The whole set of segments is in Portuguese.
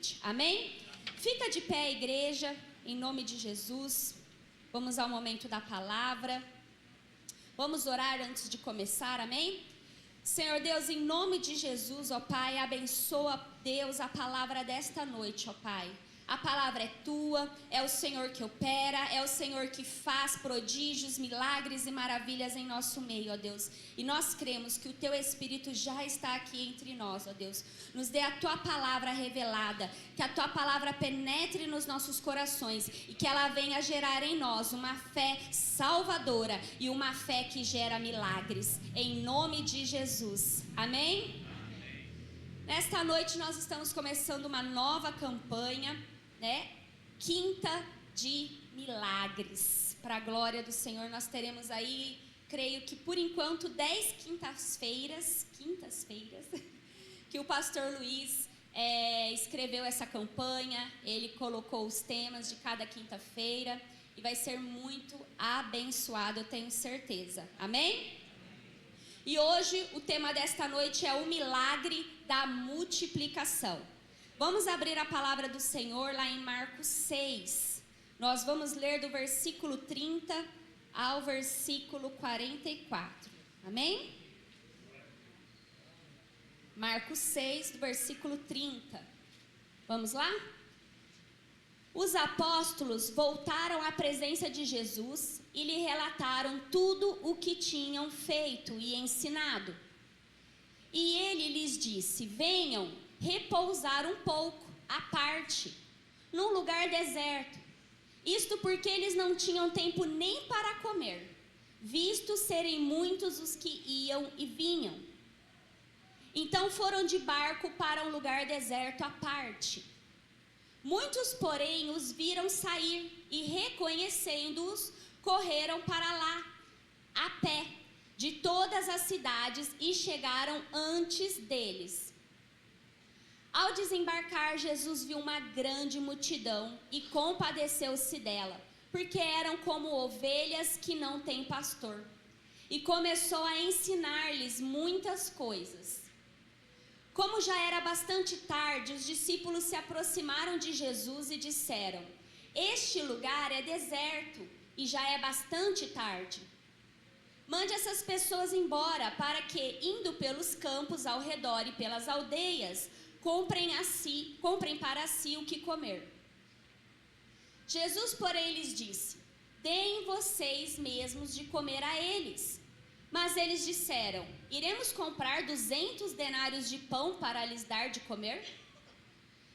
noite. Amém? Fica de pé, igreja, em nome de Jesus. Vamos ao momento da palavra. Vamos orar antes de começar, amém? Senhor Deus, em nome de Jesus, ó Pai, abençoa, Deus, a palavra desta noite, ó Pai. A palavra é tua, é o Senhor que opera, é o Senhor que faz prodígios, milagres e maravilhas em nosso meio, ó Deus. E nós cremos que o teu Espírito já está aqui entre nós, ó Deus. Nos dê a tua palavra revelada, que a tua palavra penetre nos nossos corações e que ela venha gerar em nós uma fé salvadora e uma fé que gera milagres. Em nome de Jesus. Amém? Nesta noite nós estamos começando uma nova campanha, né? Quinta de Milagres. Para a glória do Senhor, nós teremos aí, creio que por enquanto, 10 quintas-feiras, que o pastor Luiz escreveu essa campanha. Ele colocou os temas de cada quinta-feira e vai ser muito abençoado, eu tenho certeza. Amém? E hoje o tema desta noite é o milagre da multiplicação. Vamos abrir a palavra do Senhor lá em Marcos 6. Nós vamos ler do versículo 30 ao versículo 44. Amém? Marcos 6, do versículo 30. Vamos lá? Os apóstolos voltaram à presença de Jesus e lhe relataram tudo o que tinham feito e ensinado. E ele lhes disse: venham repousar um pouco à parte, num lugar deserto. Isto porque eles não tinham tempo nem para comer, visto serem muitos os que iam e vinham. Então foram de barco para um lugar deserto à parte. Muitos, porém, os viram sair e, reconhecendo-os, correram para lá, a pé, de todas as cidades, e chegaram antes deles. Ao desembarcar, Jesus viu uma grande multidão e compadeceu-se dela, porque eram como ovelhas que não têm pastor, e começou a ensinar-lhes muitas coisas. Como já era bastante tarde, os discípulos se aproximaram de Jesus e disseram: este lugar é deserto e já é bastante tarde. Mande essas pessoas embora, para que, indo pelos campos ao redor e pelas aldeias, comprem para si o que comer. Jesus, porém, lhes disse: deem vocês mesmos de comer a eles. Mas eles disseram: iremos comprar 200 denários de pão para lhes dar de comer?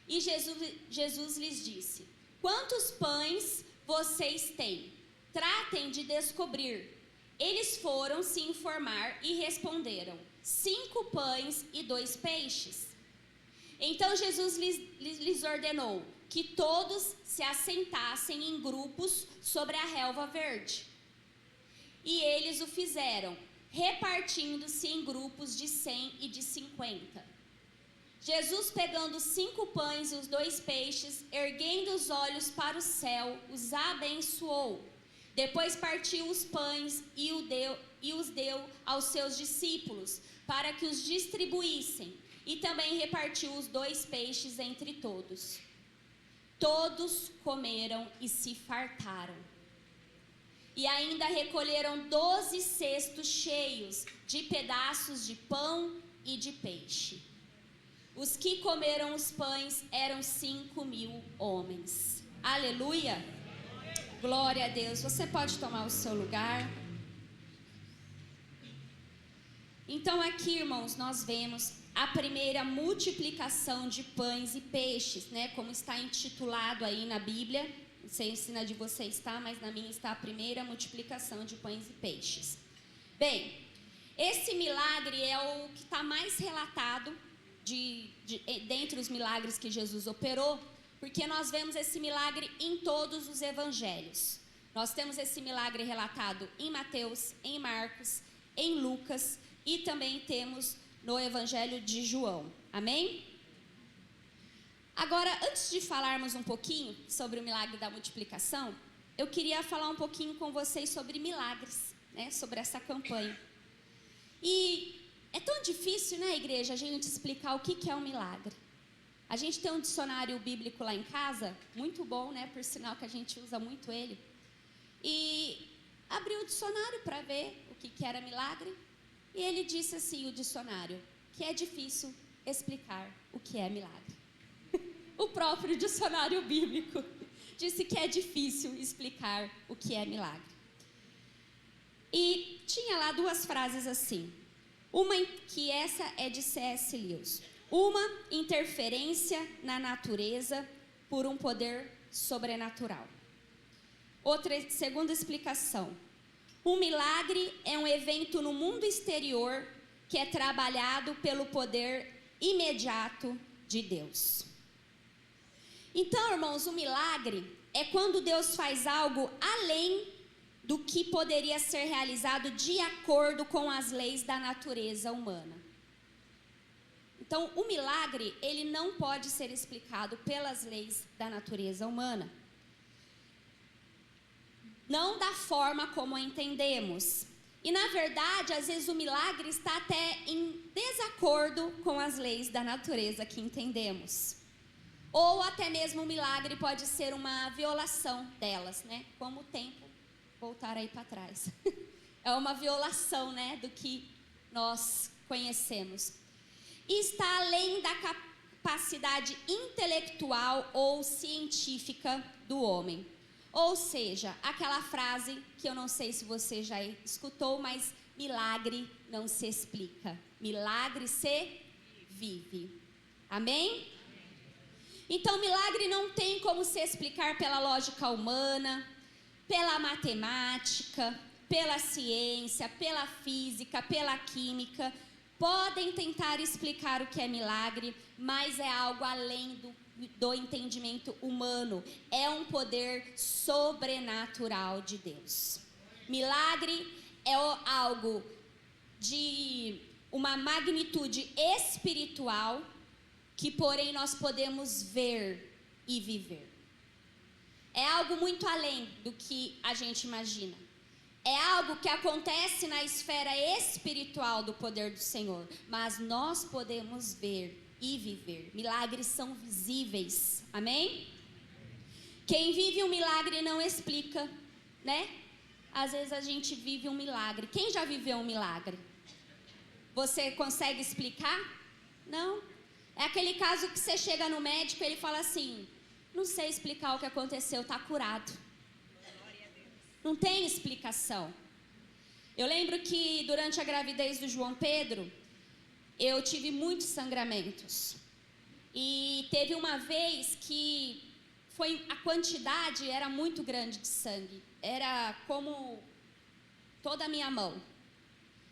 E Jesus lhes disse: quantos pães vocês têm? Tratem de descobrir. Eles foram se informar e responderam: 5 pães e 2 peixes. Então Jesus lhes ordenou que todos se assentassem em grupos sobre a relva verde. E eles o fizeram, repartindo-se em grupos de 100 e de 50. Jesus, pegando os 5 pães e os 2 peixes, erguendo os olhos para o céu, os abençoou. Depois partiu os pães e os deu aos seus discípulos, para que os distribuíssem, e também repartiu os 2 peixes entre todos. Todos comeram e se fartaram. E ainda recolheram 12 cestos cheios de pedaços de pão e de peixe. Os que comeram os pães eram 5.000 homens. Aleluia! Glória a Deus. Você pode tomar o seu lugar. Então aqui, irmãos, nós vemos a primeira multiplicação de pães e peixes, né? Como está intitulado aí na Bíblia. Não sei se na de você está, mas na minha está a primeira multiplicação de pães e peixes. Bem, esse milagre é o que está mais relatado dentre os milagres que Jesus operou, porque nós vemos esse milagre em todos os evangelhos. Nós temos esse milagre relatado em Mateus, em Marcos, em Lucas e também temos no evangelho de João. Amém? Agora, antes de falarmos um pouquinho sobre o milagre da multiplicação, eu queria falar um pouquinho com vocês sobre milagres, né? Sobre essa campanha. E é tão difícil, né, igreja, a gente explicar o que é um milagre. A gente tem um dicionário bíblico lá em casa, muito bom, né? Por sinal que a gente usa muito ele. E abri o dicionário para ver o que era milagre. E ele disse assim, o dicionário, que é difícil explicar o que é milagre. O próprio dicionário bíblico disse que é difícil explicar o que é milagre. E tinha lá duas frases assim. Uma que essa é de C.S. Lewis. Uma, interferência na natureza por um poder sobrenatural. Outra, segunda explicação. Um milagre é um evento no mundo exterior que é trabalhado pelo poder imediato de Deus. Então, irmãos, o milagre é quando Deus faz algo além do que poderia ser realizado de acordo com as leis da natureza humana. Então, o milagre, ele não pode ser explicado pelas leis da natureza humana. Não da forma como a entendemos. E, na verdade, às vezes o milagre está até em desacordo com as leis da natureza que entendemos. Ou até mesmo o milagre pode ser uma violação delas, né? Como o tempo voltar aí para trás. É uma violação, né, do que nós conhecemos. E está além da capacidade intelectual ou científica do homem. Ou seja, aquela frase que eu não sei se você já escutou, mas milagre não se explica. Milagre se vive. Amém? Então, milagre não tem como se explicar pela lógica humana, pela matemática, pela ciência, pela física, pela química. Podem tentar explicar o que é milagre, mas é algo além do entendimento humano. É um poder sobrenatural de Deus. Milagre é algo de uma magnitude espiritual que, porém, nós podemos ver e viver. É algo muito além do que a gente imagina. É algo que acontece na esfera espiritual do poder do Senhor, mas nós podemos ver e viver. Milagres são visíveis, amém? Quem vive um milagre não explica, né? Às vezes a gente vive um milagre. Quem já viveu um milagre? Você consegue explicar? Não. É aquele caso que você chega no médico e ele fala assim, não sei explicar o que aconteceu, está curado. Não tem explicação. Eu lembro que durante a gravidez do João Pedro, eu tive muitos sangramentos. E teve uma vez que a quantidade era muito grande de sangue. Era como toda a minha mão.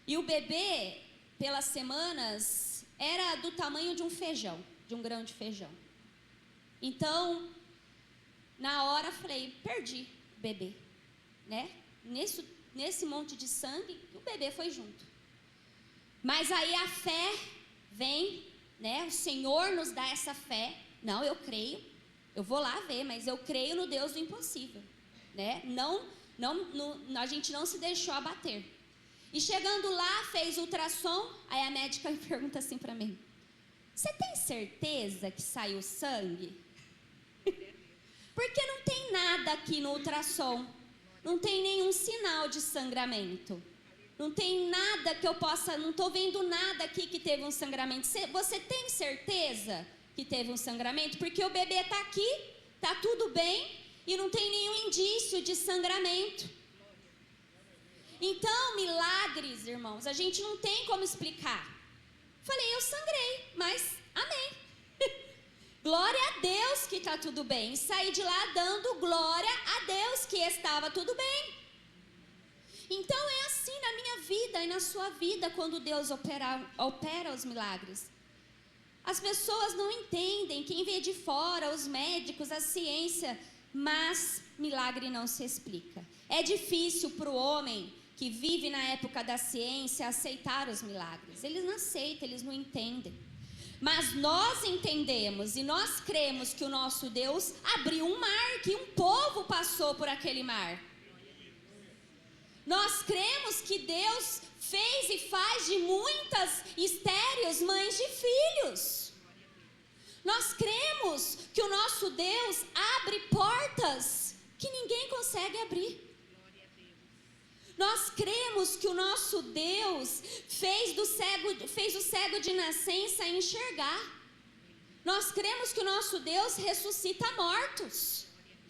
E o bebê, pelas semanas, era do tamanho de um feijão, de um grão de feijão. Então, na hora, falei, perdi o bebê, né? Nesse monte de sangue, o bebê foi junto. Mas aí a fé vem, né? O Senhor nos dá essa fé. Não, eu creio, eu vou lá ver, mas eu creio no Deus do impossível, né? A gente não se deixou abater. E chegando lá, fez ultrassom, aí a médica me pergunta assim para mim, você tem certeza que saiu sangue? Porque não tem nada aqui no ultrassom, não tem nenhum sinal de sangramento, não tem nada que eu possa, não estou vendo nada aqui que teve um sangramento. Você tem certeza que teve um sangramento? Porque o bebê está aqui, está tudo bem e não tem nenhum indício de sangramento. Então, milagres, irmãos, a gente não tem como explicar. Falei, eu sangrei, mas amém. Glória a Deus que está tudo bem. E saí de lá dando glória a Deus que estava tudo bem. Então é assim na minha vida e na sua vida quando Deus opera os milagres. As pessoas não entendem, quem vê de fora, os médicos, a ciência, mas milagre não se explica. É difícil para o homem que vive na época da ciência aceitar os milagres. Eles não aceitam, eles não entendem. Mas nós entendemos e nós cremos que o nosso Deus abriu um mar, que um povo passou por aquele mar. Nós cremos que Deus fez e faz de muitas estéreis mães de filhos. Nós cremos que o nosso Deus abre portas que ninguém consegue abrir. Nós cremos que o nosso Deus fez o cego de nascença enxergar. Nós cremos que o nosso Deus ressuscita mortos.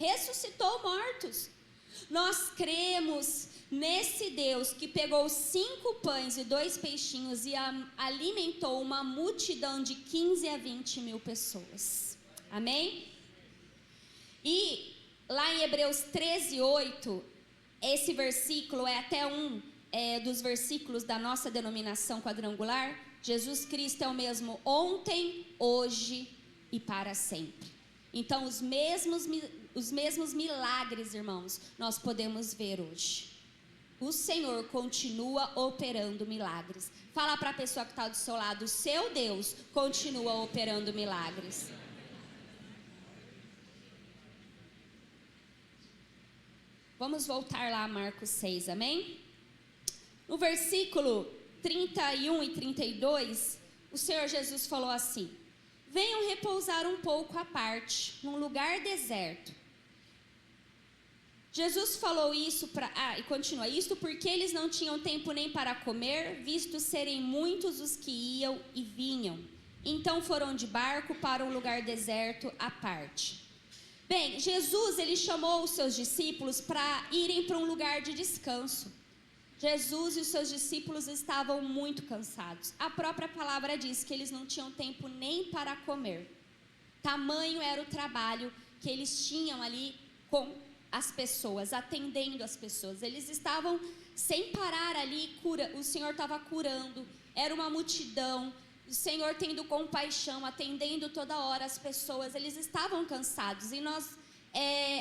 Ressuscitou mortos. Nós cremos nesse Deus que pegou 5 pães e 2 peixinhos e alimentou uma multidão de 15 a 20 mil pessoas. Amém? E lá em Hebreus 13:8, esse versículo é até dos versículos da nossa denominação quadrangular. Jesus Cristo é o mesmo ontem, hoje e para sempre. Então, os mesmos milagres, irmãos, nós podemos ver hoje. O Senhor continua operando milagres. Fala para a pessoa que está do seu lado, o seu Deus continua operando milagres. Vamos voltar lá a Marcos 6, amém? No versículo 31 e 32, o Senhor Jesus falou assim: venham repousar um pouco à parte, num lugar deserto. Jesus falou isso e continua, isto porque eles não tinham tempo nem para comer, visto serem muitos os que iam e vinham. Então foram de barco para um lugar deserto à parte. Bem, Jesus, ele chamou os seus discípulos para irem para um lugar de descanso. Jesus e os seus discípulos estavam muito cansados. A própria palavra diz que eles não tinham tempo nem para comer. Tamanho era o trabalho que eles tinham ali com as pessoas, atendendo as pessoas. Eles estavam sem parar ali, o Senhor estava curando, era uma multidão, o Senhor tendo compaixão, atendendo toda hora as pessoas. Eles estavam cansados e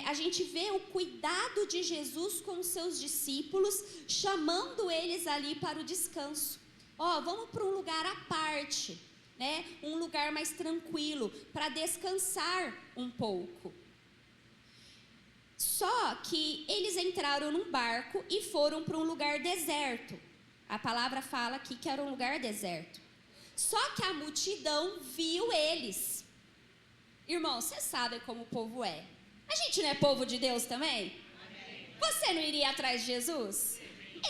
a gente vê o cuidado de Jesus com os seus discípulos, chamando eles ali para o descanso. Vamos para um lugar à parte, né? Um lugar mais tranquilo, para descansar um pouco. Só que eles entraram num barco e foram para um lugar deserto. A palavra fala aqui que era um lugar deserto. Só que a multidão viu eles. Irmão, você sabe como o povo é. A gente não é povo de Deus também? Amém. Você não iria atrás de Jesus?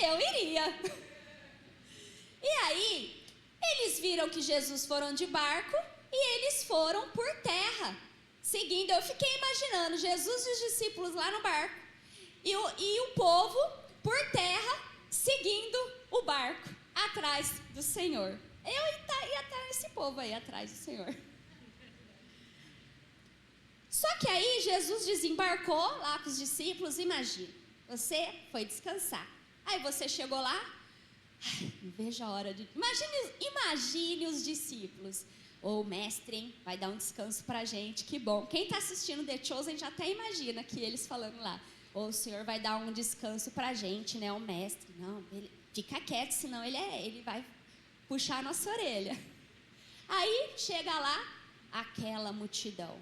Eu iria. E aí, eles viram que Jesus foram de barco e eles foram por terra. Seguindo, eu fiquei imaginando Jesus e os discípulos lá no barco e o povo por terra seguindo o barco atrás do Senhor. Eu ia estar esse povo aí atrás do Senhor. Só que aí Jesus desembarcou lá com os discípulos. Imagina, você foi descansar. Aí você chegou lá, não vejo a hora de... Imagine os discípulos. Ô, mestre, hein? Vai dar um descanso pra gente, que bom. Quem está assistindo The Chosen já até imagina que eles falando lá. O Senhor vai dar um descanso pra gente, né? O mestre. Não, ele fica quieto, senão ele vai puxar a nossa orelha. Aí chega lá aquela multidão.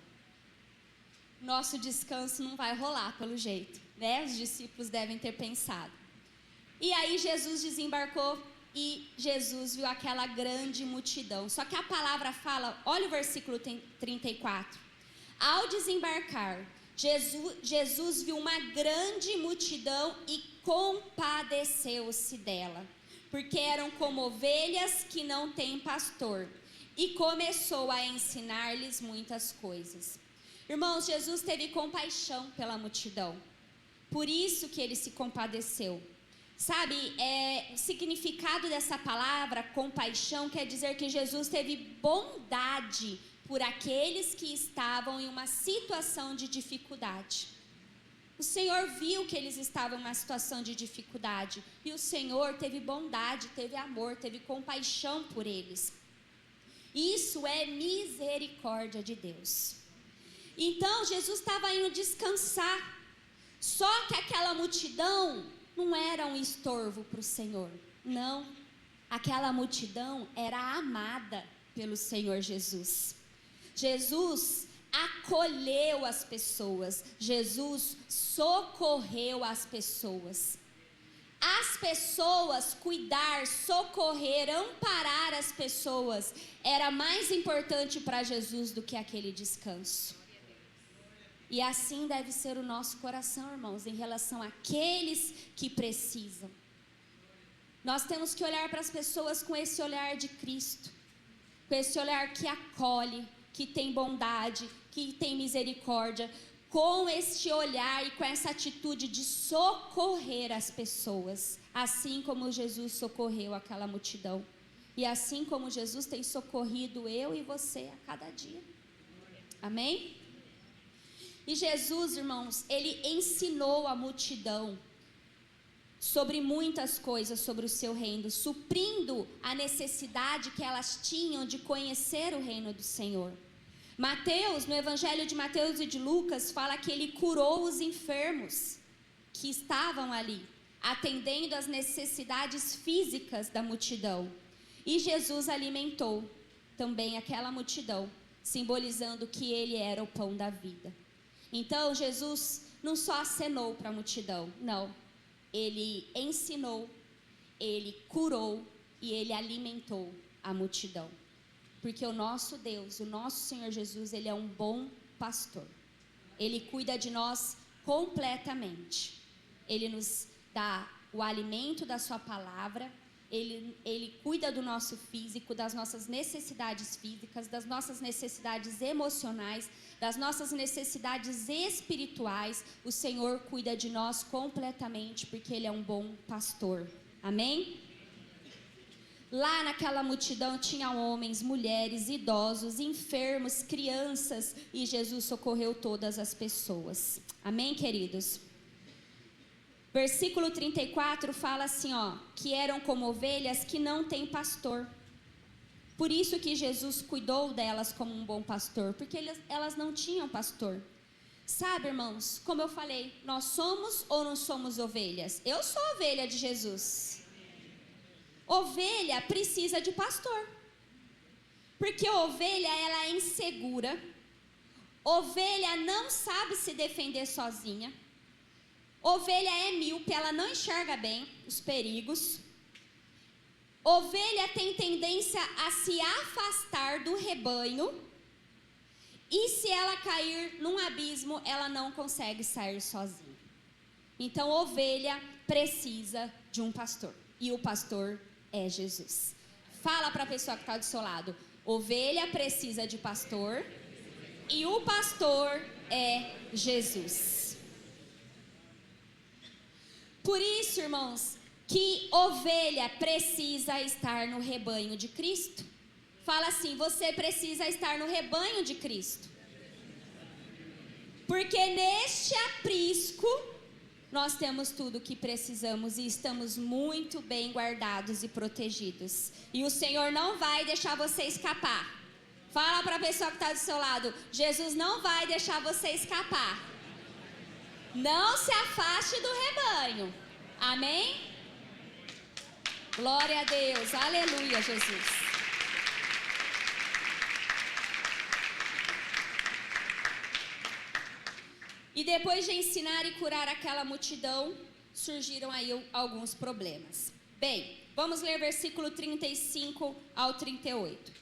Nosso descanso não vai rolar pelo jeito, né? Os discípulos devem ter pensado. E aí Jesus desembarcou e Jesus viu aquela grande multidão. Só que a palavra fala, olha o versículo 34. Ao desembarcar, Jesus viu uma grande multidão e compadeceu-se dela, porque eram como ovelhas que não têm pastor, e começou a ensinar-lhes muitas coisas. Irmãos, Jesus teve compaixão pela multidão, por isso que ele se compadeceu. Sabe, o significado dessa palavra, compaixão, quer dizer que Jesus teve bondade por aqueles que estavam em uma situação de dificuldade. O Senhor viu que eles estavam em uma situação de dificuldade e o Senhor teve bondade, teve amor, teve compaixão por eles. Isso é misericórdia de Deus. Então Jesus estava indo descansar, só que aquela multidão não era um estorvo para o Senhor, não. Aquela multidão era amada pelo Senhor Jesus. Jesus acolheu as pessoas, Jesus socorreu as pessoas. as pessoas, cuidar, socorrer, amparar as pessoas, era mais importante para Jesus do que aquele descanso. E assim deve ser o nosso coração, irmãos, em relação àqueles que precisam. Nós temos que olhar para as pessoas com esse olhar de Cristo, com esse olhar que acolhe, que tem bondade, que tem misericórdia, com este olhar e com essa atitude de socorrer as pessoas, assim como Jesus socorreu aquela multidão, e assim como Jesus tem socorrido eu e você a cada dia. Amém? E Jesus, irmãos, ele ensinou a multidão sobre muitas coisas sobre o seu reino, suprindo a necessidade que elas tinham de conhecer o reino do Senhor. Mateus, no Evangelho de Mateus e de Lucas, fala que ele curou os enfermos que estavam ali, atendendo às necessidades físicas da multidão. E Jesus alimentou também aquela multidão, simbolizando que ele era o pão da vida. Então, Jesus não só acenou para a multidão, não. Ele ensinou, ele curou e ele alimentou a multidão. Porque o nosso Deus, o nosso Senhor Jesus, ele é um bom pastor. Ele cuida de nós completamente. Ele nos dá o alimento da sua palavra, ele cuida do nosso físico, das nossas necessidades físicas, das nossas necessidades emocionais, das nossas necessidades espirituais. O Senhor cuida de nós completamente, porque ele é um bom pastor. Amém? Lá naquela multidão tinha homens, mulheres, idosos, enfermos, crianças, e Jesus socorreu todas as pessoas. Amém, queridos? Versículo 34 fala assim, que eram como ovelhas que não têm pastor. Por isso que Jesus cuidou delas como um bom pastor, porque elas não tinham pastor. Sabe, irmãos, como eu falei, nós somos ou não somos ovelhas? Eu sou ovelha de Jesus. Ovelha precisa de pastor, porque ovelha ela é insegura, ovelha não sabe se defender sozinha, ovelha é míope, ela não enxerga bem os perigos, ovelha tem tendência a se afastar do rebanho, e se ela cair num abismo, ela não consegue sair sozinha. Então ovelha precisa de um pastor, e o pastor é Jesus. Fala para a pessoa que está do seu lado: ovelha precisa de pastor e o pastor é Jesus. Por isso, irmãos, que ovelha precisa estar no rebanho de Cristo. Fala assim: você precisa estar no rebanho de Cristo, porque neste aprisco nós temos tudo o que precisamos e estamos muito bem guardados e protegidos. E o Senhor não vai deixar você escapar. Fala para a pessoa que está do seu lado: Jesus não vai deixar você escapar. Não se afaste do rebanho. Amém? Glória a Deus. Aleluia, Jesus. E depois de ensinar e curar aquela multidão, surgiram aí alguns problemas. Bem, vamos ler versículo 35 ao 38.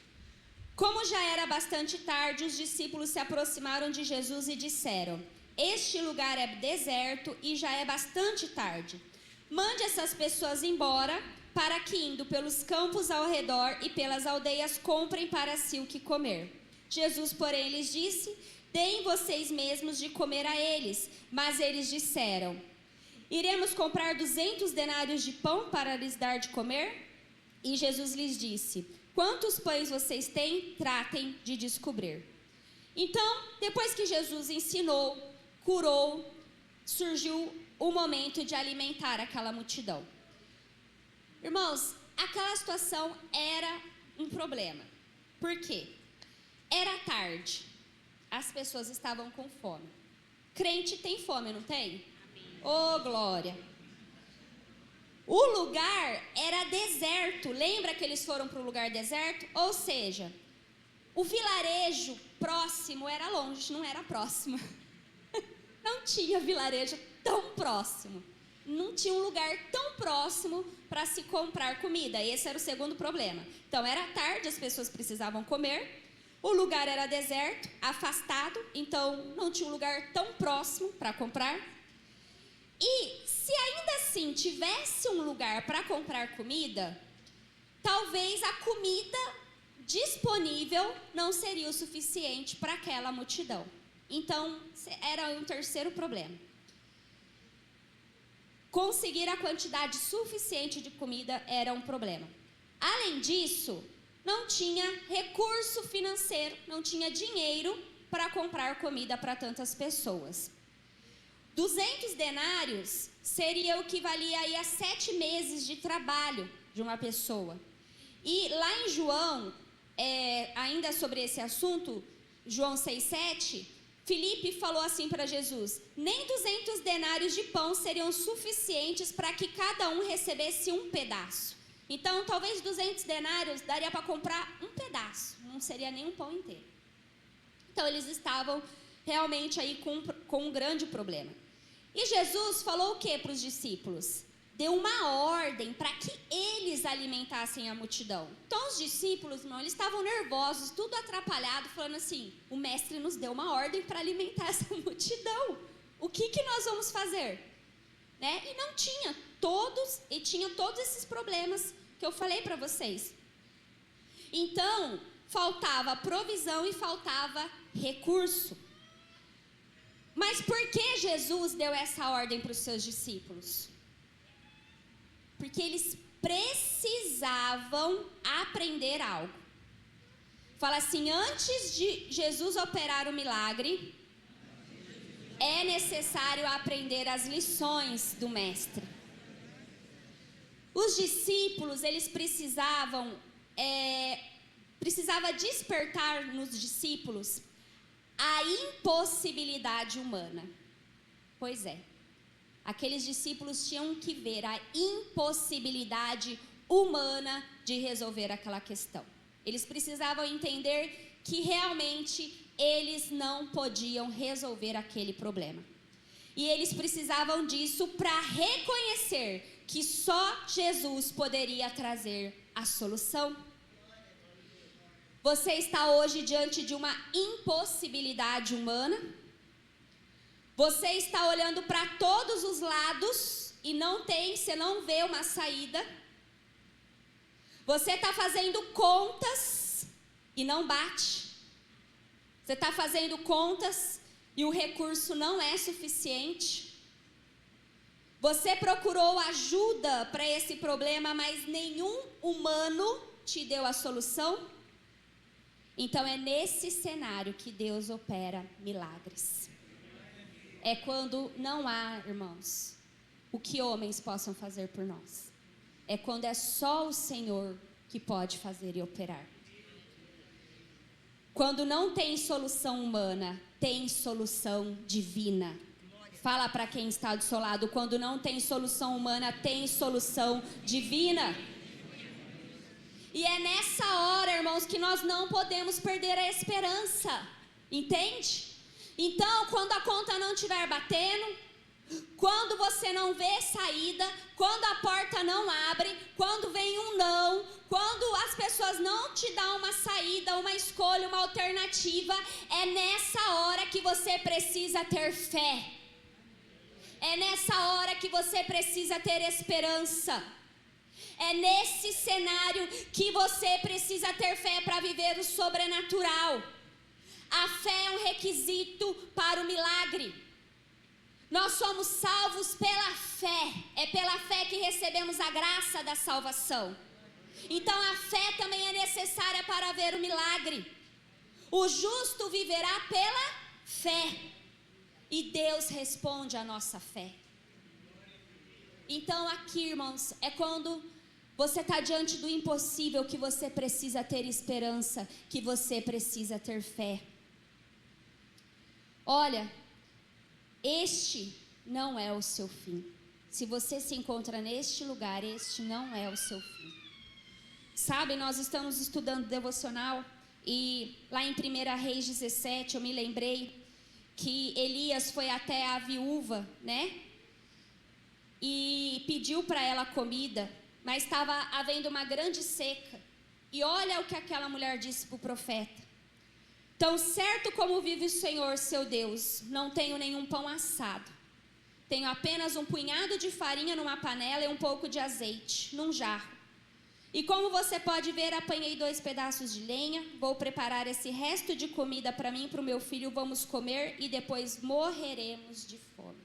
Como já era bastante tarde, os discípulos se aproximaram de Jesus e disseram: este lugar é deserto e já é bastante tarde. Mande essas pessoas embora, para que, indo pelos campos ao redor e pelas aldeias, comprem para si o que comer. Jesus, porém, lhes disse: deem vocês mesmos de comer a eles. Mas eles disseram: iremos comprar 200 denários de pão para lhes dar de comer? E Jesus lhes disse: quantos pães vocês têm? Tratem de descobrir. Então, depois que Jesus ensinou, curou, surgiu o momento de alimentar aquela multidão. Irmãos, aquela situação era um problema. Por quê? Era tarde. As pessoas estavam com fome. Crente tem fome, não tem? Ô, glória! O lugar era deserto. Lembra que eles foram para o lugar deserto? Ou seja, o vilarejo próximo era longe, não era próximo. Não tinha vilarejo tão próximo. não tinha um lugar tão próximo para se comprar comida. Esse era o segundo problema. Então, era tarde, as pessoas precisavam comer. O lugar era deserto, afastado, então não tinha um lugar tão próximo para comprar. E se ainda assim tivesse um lugar para comprar comida, talvez a comida disponível não seria o suficiente para aquela multidão. Então, era um terceiro problema. Conseguir a quantidade suficiente de comida era um problema. Além disso, não tinha recurso financeiro, não tinha dinheiro para comprar comida para tantas pessoas. 200 denários seria o que valia aí a 7 meses de trabalho de uma pessoa. E lá em João, ainda sobre esse assunto, João 6,7, Filipe falou assim para Jesus: nem 200 denários de pão seriam suficientes para que cada um recebesse um pedaço. Então, talvez 200 denários daria para comprar um pedaço, não seria nem um pão inteiro. Então, eles estavam realmente aí com um grande problema. E Jesus falou o que para os discípulos? Deu uma ordem para que eles alimentassem a multidão. Então, os discípulos, irmão, eles estavam nervosos, tudo atrapalhado, falando assim: o mestre nos deu uma ordem para alimentar essa multidão. O que nós vamos fazer? Né? E não tinha tinha todos esses problemas que eu falei para vocês. Então, faltava provisão e faltava recurso. Mas por que Jesus deu essa ordem para os seus discípulos? Porque eles precisavam aprender algo. Fala assim: antes de Jesus operar o milagre, é necessário aprender as lições do mestre. Os discípulos, eles precisava despertar nos discípulos a impossibilidade humana. Pois é, aqueles discípulos tinham que ver a impossibilidade humana de resolver aquela questão. Eles precisavam entender que realmente eles não podiam resolver aquele problema. E eles precisavam disso para reconhecer que só Jesus poderia trazer a solução. Você está hoje diante de uma impossibilidade humana? Você está olhando para todos os lados e você não vê uma saída? Você está fazendo contas e não bate? Você está fazendo contas e o recurso não é suficiente? Você procurou ajuda para esse problema, mas nenhum humano te deu a solução? Então é nesse cenário que Deus opera milagres. É quando não há, irmãos, o que homens possam fazer por nós. É quando é só o Senhor que pode fazer e operar. Quando não tem solução humana, tem solução divina. Fala para quem está do seu lado: quando não tem solução humana, tem solução divina. E é nessa hora, irmãos, que nós não podemos perder a esperança. Entende? Então, quando a conta não estiver batendo, quando você não vê saída, quando a porta não abre, quando vem um não, quando as pessoas não te dão uma saída, uma escolha, uma alternativa, é nessa hora que você precisa ter fé. É nessa hora que você precisa ter esperança. É nesse cenário que você precisa ter fé para viver o sobrenatural. A fé é um requisito para o milagre. Nós somos salvos pela fé. É pela fé que recebemos a graça da salvação. Então a fé também é necessária para ver o milagre. O justo viverá pela fé. E Deus responde à nossa fé. Então aqui, irmãos, é quando você está diante do impossível que você precisa ter esperança, que você precisa ter fé. Olha, este não é o seu fim. Se você se encontra neste lugar, este não é o seu fim. Sabe, nós estamos estudando devocional e lá em 1 Reis 17 eu me lembrei que Elias foi até a viúva, né? e pediu para ela comida, mas estava havendo uma grande seca. E olha o que aquela mulher disse para o profeta: tão certo como vive o Senhor, seu Deus, não tenho nenhum pão assado. Tenho apenas um punhado de farinha numa panela e um pouco de azeite num jarro. E como você pode ver, apanhei 2 pedaços de lenha. Vou preparar esse resto de comida para mim e para o meu filho. Vamos comer e depois morreremos de fome.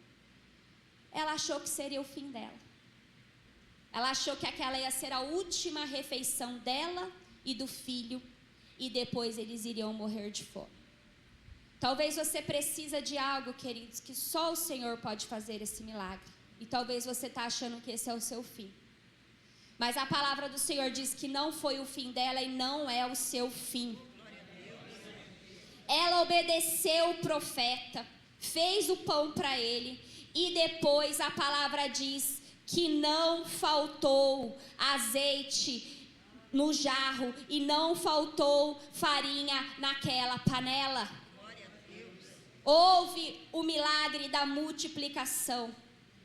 Ela achou que seria o fim dela. Ela achou que aquela ia ser a última refeição dela e do filho. E depois eles iriam morrer de fome. Talvez você precisa de algo, queridos, que só o Senhor pode fazer esse milagre. E talvez você está achando que esse é o seu fim. Mas a palavra do Senhor diz que não foi o fim dela e não é o seu fim. Ela obedeceu o profeta, fez o pão para ele, e depois a palavra diz que não faltou azeite no jarro e não faltou farinha naquela panela. Houve o milagre da multiplicação.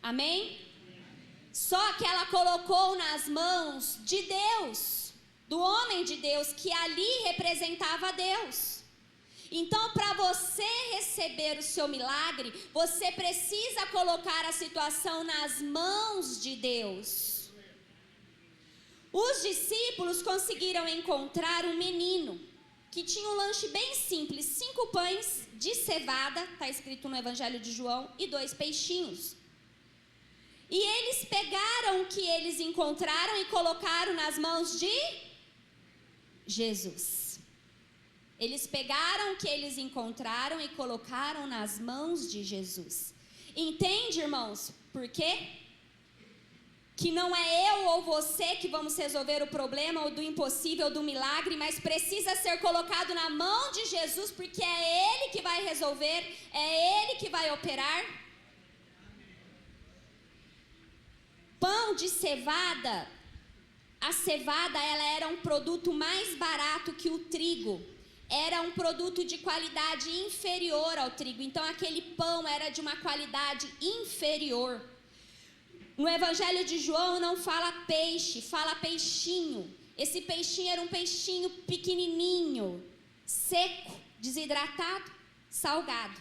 Amém? Só que ela colocou nas mãos de Deus, do homem de Deus, que ali representava Deus. Então, para você receber o seu milagre, você precisa colocar a situação nas mãos de Deus. Os discípulos conseguiram encontrar um menino que tinha um lanche bem simples: 5 pães de cevada, está escrito no Evangelho de João, e 2 peixinhos. E eles pegaram o que eles encontraram e colocaram nas mãos de Jesus. Eles pegaram o que eles encontraram e colocaram nas mãos de Jesus. Entende, irmãos, por quê? Que não é eu ou você que vamos resolver o problema ou do impossível, do milagre, mas precisa ser colocado na mão de Jesus, porque é Ele que vai resolver, é Ele que vai operar. Pão de cevada, a cevada ela era um produto mais barato que o trigo. Era um produto de qualidade inferior ao trigo. Então aquele pão era de uma qualidade inferior. No Evangelho de João não fala peixe, fala peixinho. Esse peixinho era um peixinho pequenininho, seco, desidratado, salgado,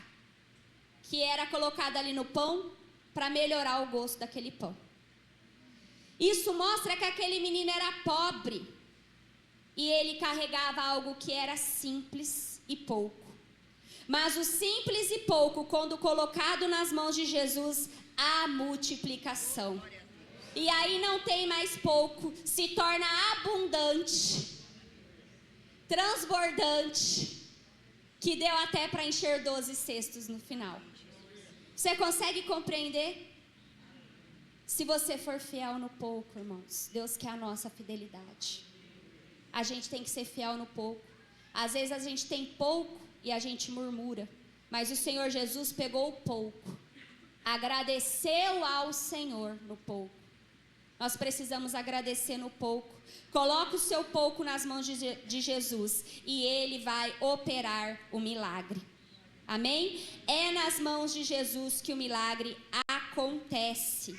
que era colocado ali no pão para melhorar o gosto daquele pão. Isso mostra que aquele menino era pobre e ele carregava algo que era simples e pouco. Mas o simples e pouco, quando colocado nas mãos de Jesus, há multiplicação. E aí não tem mais pouco, se torna abundante, transbordante, que deu até para encher 12 cestos no final. Você consegue compreender? Se você for fiel no pouco, irmãos, Deus quer a nossa fidelidade. A gente tem que ser fiel no pouco. Às vezes a gente tem pouco e a gente murmura, mas o Senhor Jesus pegou o pouco, agradeceu ao Senhor no pouco. Nós precisamos agradecer no pouco. Coloque o seu pouco nas mãos de Jesus e Ele vai operar o milagre. Amém? É nas mãos de Jesus que o milagre acontece.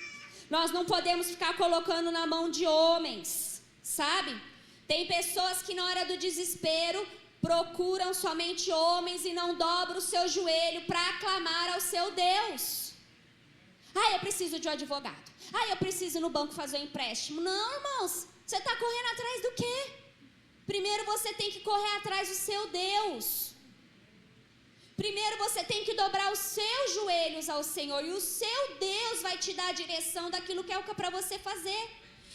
Nós não podemos ficar colocando na mão de homens, sabe? Tem pessoas que na hora do desespero procuram somente homens e não dobram o seu joelho para aclamar ao seu Deus. Eu preciso de um advogado. Eu preciso ir no banco fazer um empréstimo. Não, irmãos, você está correndo atrás do quê? Primeiro você tem que correr atrás do seu Deus. Primeiro você tem que dobrar os seus joelhos ao Senhor, e o seu Deus vai te dar a direção daquilo que é para você fazer.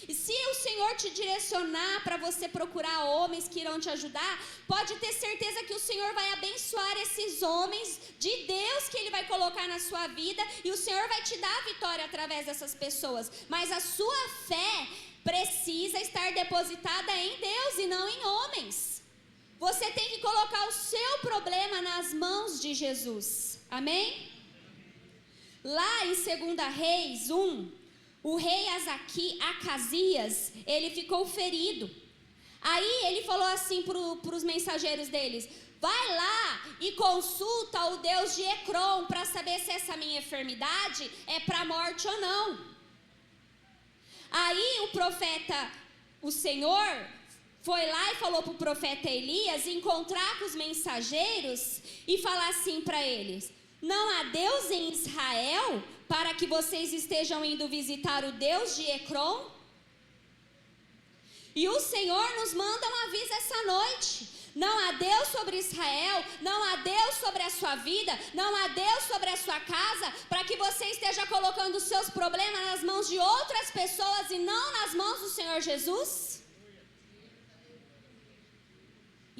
E se o Senhor te direcionar para você procurar homens que irão te ajudar, pode ter certeza que o Senhor vai abençoar esses homens de Deus que Ele vai colocar na sua vida, e o Senhor vai te dar a vitória através dessas pessoas. Mas a sua fé precisa estar depositada em Deus e não em homens. Você tem que colocar o seu problema nas mãos de Jesus. Amém? Lá em 2 Reis 1, o rei Acasias, ele ficou ferido. Aí ele falou assim para os mensageiros deles: vai lá e consulta o Deus de Ecrom para saber se essa minha enfermidade é para a morte ou não. Aí o Senhor foi lá e falou para o profeta Elias encontrar com os mensageiros e falar assim para eles: não há Deus em Israel para que vocês estejam indo visitar o Deus de Ecrom? E o Senhor nos manda um aviso essa noite: não há Deus sobre Israel, não há Deus sobre a sua vida, não há Deus sobre a sua casa, para que você esteja colocando os seus problemas nas mãos de outras pessoas e não nas mãos do Senhor Jesus?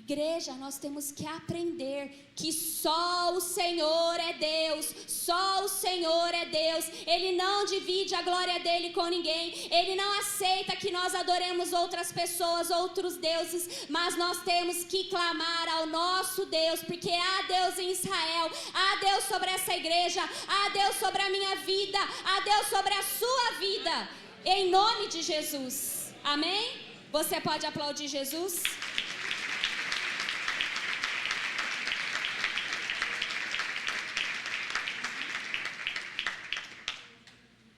Igreja, nós temos que aprender que só o Senhor é Deus, só o Senhor é Deus. Ele não divide a glória dele com ninguém, ele não aceita que nós adoremos outras pessoas, outros deuses, mas nós temos que clamar ao nosso Deus, porque há Deus em Israel, há Deus sobre essa igreja, há Deus sobre a minha vida, há Deus sobre a sua vida, em nome de Jesus, amém? Você pode aplaudir Jesus?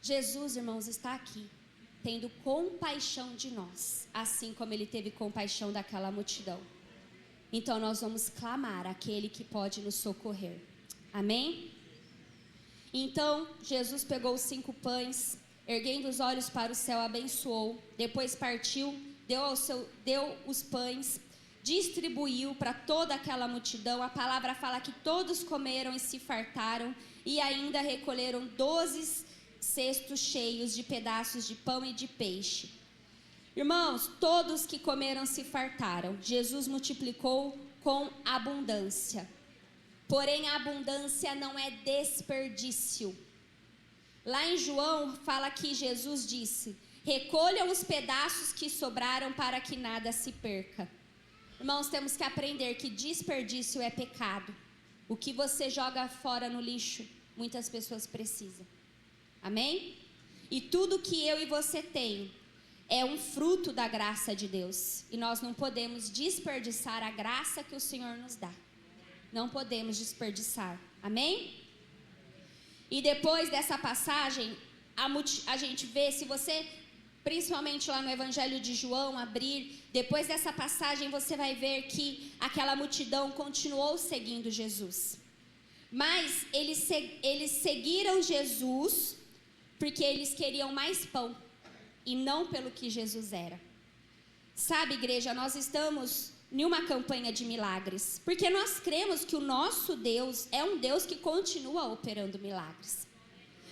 Jesus, irmãos, está aqui, tendo compaixão de nós, assim como ele teve compaixão daquela multidão. Então nós vamos clamar àquele que pode nos socorrer, amém? Então Jesus pegou os 5 pães, erguendo os olhos para o céu, abençoou, depois partiu, deu os pães, distribuiu para toda aquela multidão. A palavra fala que todos comeram e se fartaram, e ainda recolheram 12 cestos cheios de pedaços de pão e de peixe. Irmãos, todos que comeram se fartaram. Jesus multiplicou com abundância. Porém, a abundância não é desperdício. Lá em João fala que Jesus disse: recolham os pedaços que sobraram para que nada se perca. Irmãos, temos que aprender que desperdício é pecado. O que você joga fora no lixo, muitas pessoas precisam. Amém? E tudo que eu e você tem é um fruto da graça de Deus. E nós não podemos desperdiçar a graça que o Senhor nos dá. Não podemos desperdiçar. Amém? E depois dessa passagem, a gente vê, se você, principalmente lá no Evangelho de João, abrir, depois dessa passagem você vai ver que aquela multidão continuou seguindo Jesus. Mas eles seguiram Jesus porque eles queriam mais pão e não pelo que Jesus era. Sabe, igreja, nós estamos em uma campanha de milagres, porque nós cremos que o nosso Deus é um Deus que continua operando milagres.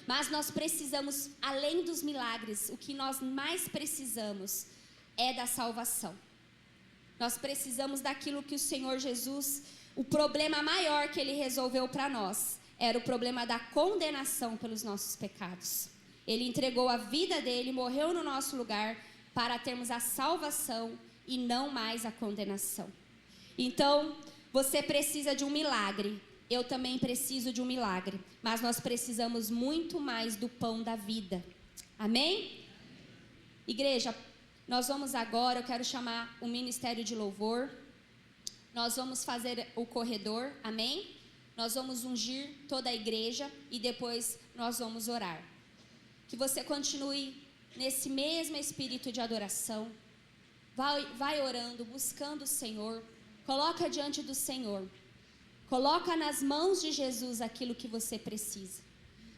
Mas nós precisamos, além dos milagres, o que nós mais precisamos é da salvação. Nós precisamos daquilo que o Senhor Jesus, o problema maior que Ele resolveu para nós, era o problema da condenação pelos nossos pecados. Ele entregou a vida dele, morreu no nosso lugar, para termos a salvação e não mais a condenação. Então, você precisa de um milagre. Eu também preciso de um milagre. Mas nós precisamos muito mais do pão da vida. Amém? Igreja, nós vamos agora, eu quero chamar o ministério de louvor. Nós vamos fazer o corredor, amém? Nós vamos ungir toda a igreja e depois nós vamos orar. Que você continue nesse mesmo espírito de adoração. Vai orando, buscando o Senhor. Coloca diante do Senhor. Coloca nas mãos de Jesus aquilo que você precisa.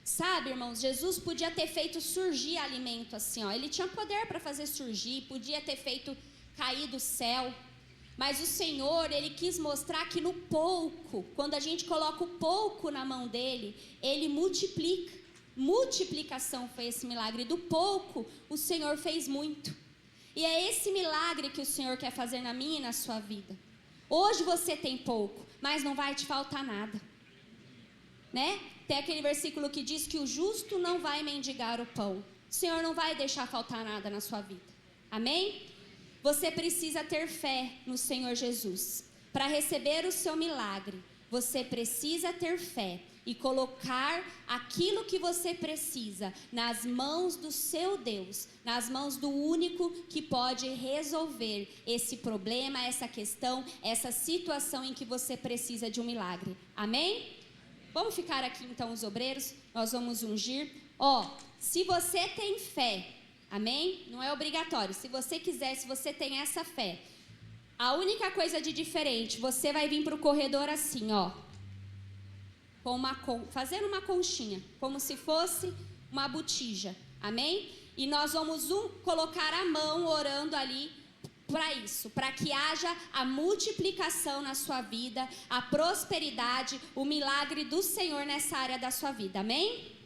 Sabe, irmãos, Jesus podia ter feito surgir alimento assim, ó. Ele tinha poder para fazer surgir, podia ter feito cair do céu. Mas o Senhor, Ele quis mostrar que no pouco, quando a gente coloca o pouco na mão dEle, Ele multiplica. Multiplicação foi esse milagre. Do pouco, o Senhor fez muito. E é esse milagre que o Senhor quer fazer na minha e na sua vida. Hoje você tem pouco, mas não vai te faltar nada. Né? Tem aquele versículo que diz que o justo não vai mendigar o pão. O Senhor não vai deixar faltar nada na sua vida. Amém? Você precisa ter fé no Senhor Jesus. Para receber o seu milagre, você precisa ter fé e colocar aquilo que você precisa nas mãos do seu Deus, nas mãos do único que pode resolver esse problema, essa questão, essa situação em que você precisa de um milagre. Amém? Vamos ficar aqui então os obreiros, nós vamos ungir. Se você tem fé Amém? Não é obrigatório. Se você quiser, se você tem essa fé. A única coisa de diferente, você vai vir para o corredor assim, ó. Fazendo uma conchinha, como se fosse uma botija. Amém? E nós vamos colocar a mão orando ali para isso, para que haja a multiplicação na sua vida, a prosperidade, o milagre do Senhor nessa área da sua vida. Amém?